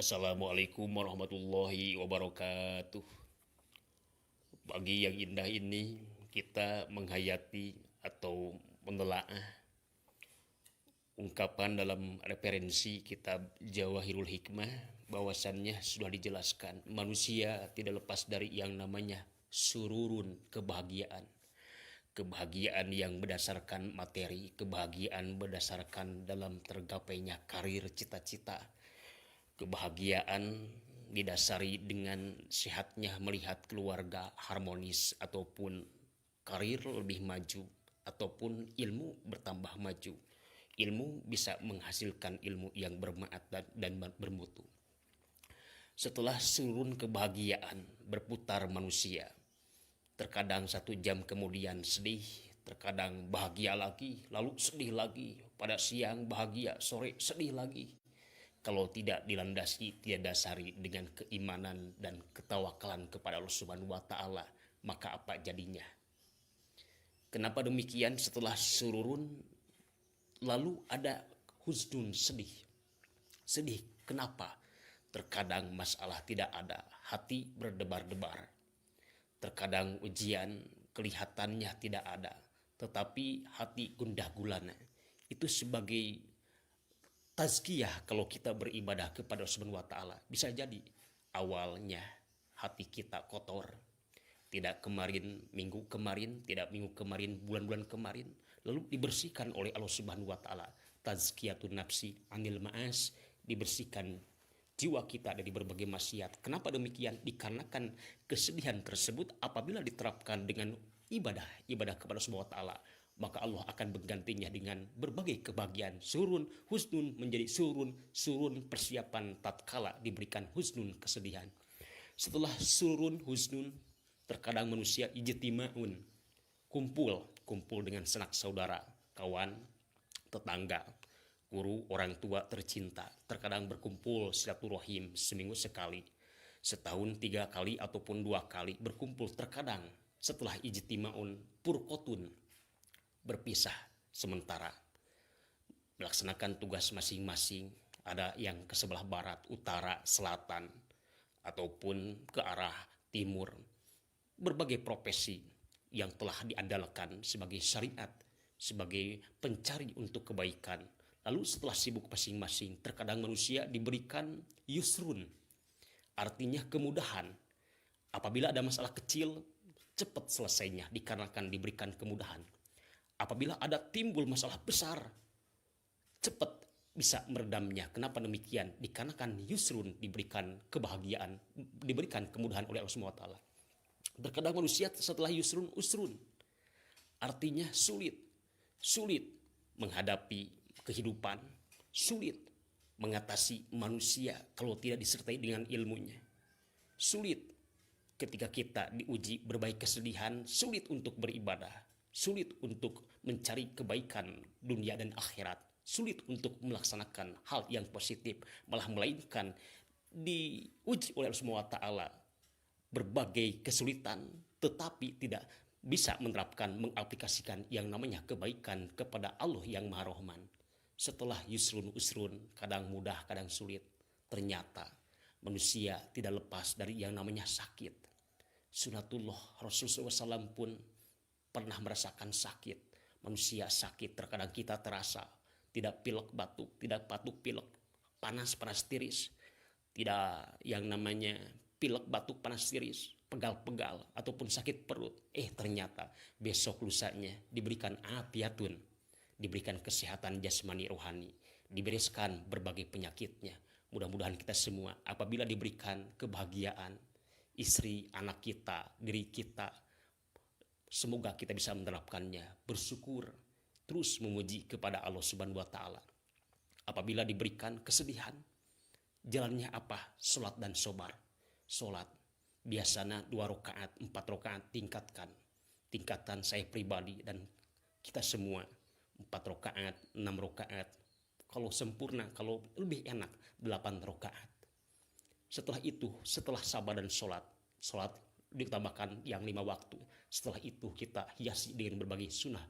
Assalamualaikum warahmatullahi wabarakatuh. Pagi yang indah ini kita menghayati atau menelaah ungkapan dalam referensi kitab Jawahirul Hikmah bahwasannya sudah dijelaskan manusia tidak lepas dari yang namanya sururun, kebahagiaan. Kebahagiaan yang berdasarkan materi, kebahagiaan berdasarkan dalam tergapainya karir cita-cita, kebahagiaan didasari dengan sehatnya melihat keluarga harmonis ataupun karir lebih maju ataupun ilmu bertambah maju. Ilmu bisa menghasilkan ilmu yang bermanfaat dan bermutu. Setelah surun kebahagiaan berputar manusia, terkadang 1 jam kemudian sedih, terkadang bahagia lagi, lalu sedih lagi, pada siang bahagia, sore sedih lagi. Kalau tidak dilandasi, tidak dasari dengan keimanan dan ketawakalan kepada Allah Subhanahu wa taala, maka apa jadinya? Kenapa demikian? Setelah sururun lalu ada husnun, sedih. Sedih kenapa? Terkadang masalah tidak ada, hati berdebar-debar. Terkadang ujian kelihatannya tidak ada, tetapi hati gundah gulana. Itu sebagai tazkiyah kalau kita beribadah kepada Allah Subhanahu wa taala. Bisa jadi awalnya hati kita kotor. Tidak kemarin, minggu kemarin, tidak minggu kemarin, bulan-bulan kemarin, lalu dibersihkan oleh Allah Subhanahu wa taala. Tazkiyatun nafsi anil ma'as, dibersihkan jiwa kita dari berbagai maksiat. Kenapa demikian? Dikarenakan kesedihan tersebut apabila diterapkan dengan ibadah kepada Allah Subhanahu wa taala, maka Allah akan menggantinya dengan berbagai kebahagiaan. Surun husnun menjadi surun persiapan tatkala diberikan husnun kesedihan. Setelah surun husnun, terkadang manusia ijtimaun, kumpul dengan sanak saudara, kawan, tetangga, guru, orang tua tercinta. Terkadang berkumpul silaturahim seminggu sekali, setahun 3 kali ataupun 2 kali berkumpul. Terkadang setelah ijtimaun purkotun, berpisah sementara, melaksanakan tugas masing-masing. Ada yang ke sebelah barat, utara, selatan, ataupun ke arah timur. Berbagai profesi yang telah diandalkan sebagai syariat, sebagai pencari untuk kebaikan. Lalu setelah sibuk masing-masing, terkadang manusia diberikan yusrun, artinya kemudahan. Apabila ada masalah kecil, cepat selesainya dikarenakan diberikan kemudahan. Apabila ada timbul masalah besar, cepat bisa meredamnya. Kenapa demikian? Dikarenakan yusrun, diberikan kebahagiaan, diberikan kemudahan oleh Allah Subhanahu wa taala. Terkadang manusia setelah yusrun usrun, artinya sulit menghadapi kehidupan, sulit mengatasi manusia kalau tidak disertai dengan ilmunya. Sulit ketika kita diuji berbagai kesedihan, sulit untuk beribadah, sulit untuk mencari kebaikan dunia dan akhirat, sulit untuk melaksanakan hal yang positif, malah melainkan diuji oleh Allah Subhanahu wa taala berbagai kesulitan, tetapi tidak bisa menerapkan, mengaplikasikan yang namanya kebaikan kepada Allah yang Maha Rahman. Setelah yusrun usrun, kadang mudah, kadang sulit, ternyata manusia tidak lepas dari yang namanya sakit. Sunatullah Rasulullah SAW pun pernah merasakan sakit. Manusia sakit, terkadang kita terasa tidak pilek batuk, tidak batuk pilek, panas tiris, tidak yang namanya pilek batuk panas tiris, pegal-pegal ataupun sakit perut. Ternyata besok lusanya diberikan afiatun, diberikan kesehatan jasmani rohani, dibereskan berbagai penyakitnya. Mudah-mudahan kita semua apabila diberikan kebahagiaan, istri, anak kita, diri kita, semoga kita bisa menerapkannya, bersyukur, terus memuji kepada Allah Subhanahu wa taala. Apabila diberikan kesedihan, jalannya apa? Salat dan sobar. Salat biasanya 2 rakaat, 4 rakaat, tingkatan saya pribadi dan kita semua 4 rakaat, 6 rakaat, kalau sempurna, kalau lebih enak 8 rakaat. Setelah itu, setelah sabar dan salat ditambahkan yang 5 waktu. Setelah itu kita hiasi dengan berbagai sunnah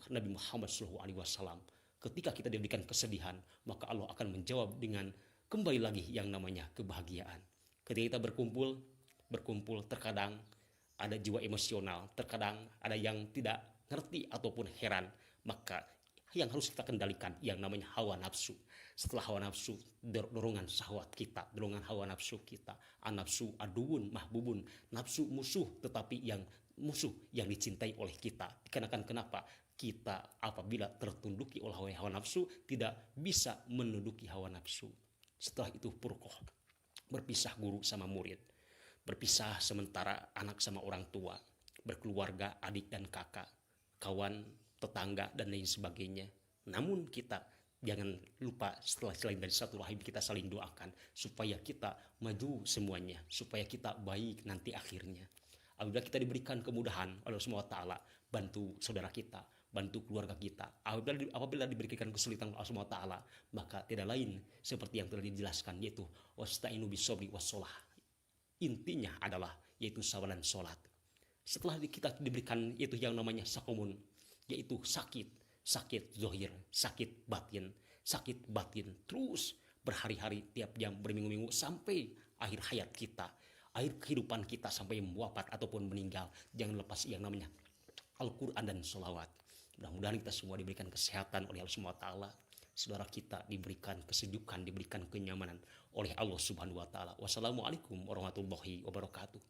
Nabi Muhammad SAW. Ketika kita diberikan kesedihan, maka Allah akan menjawab dengan kembali lagi yang namanya kebahagiaan. Ketika kita berkumpul terkadang ada jiwa emosional, terkadang ada yang tidak ngerti ataupun heran, maka yang harus kita kendalikan yang namanya hawa nafsu. Setelah hawa nafsu, dorongan syahwat kita, dorongan hawa nafsu kita, nafsu aduun mahbubun, nafsu musuh, tetapi yang musuh yang dicintai oleh kita. Dikarenakan kenapa? Kita apabila tertunduki oleh hawa nafsu tidak bisa menduduki hawa nafsu. Setelah itu purkoh, berpisah guru sama murid, berpisah sementara anak sama orang tua, berkeluarga adik dan kakak, kawan, tetangga dan lain sebagainya. Namun kita jangan lupa setelah selain dari satu rahim kita saling doakan supaya kita maju semuanya, supaya kita baik nanti akhirnya. Apabila kita diberikan kemudahan oleh Allah SWT, bantu saudara kita, bantu keluarga kita. Apabila diberikan kesulitan oleh Allah SWT, maka tidak lain seperti yang telah dijelaskan, yaitu wasta'inu bisobri wassolah. Intinya adalah yaitu sabar dan sholat. Setelah kita diberikan itu yang namanya sakomun, yaitu sakit zohir, sakit batin, terus berhari-hari, tiap jam, berminggu-minggu, sampai akhir hayat kita, akhir kehidupan kita sampai wafat ataupun meninggal. Jangan lepas yang namanya Al-Quran dan sholawat. Mudah-mudahan kita semua diberikan kesehatan oleh Allah SWT. Saudara kita diberikan kesejukan, diberikan kenyamanan oleh Allah Subhanahu wa taala. Wassalamualaikum warahmatullahi wabarakatuh.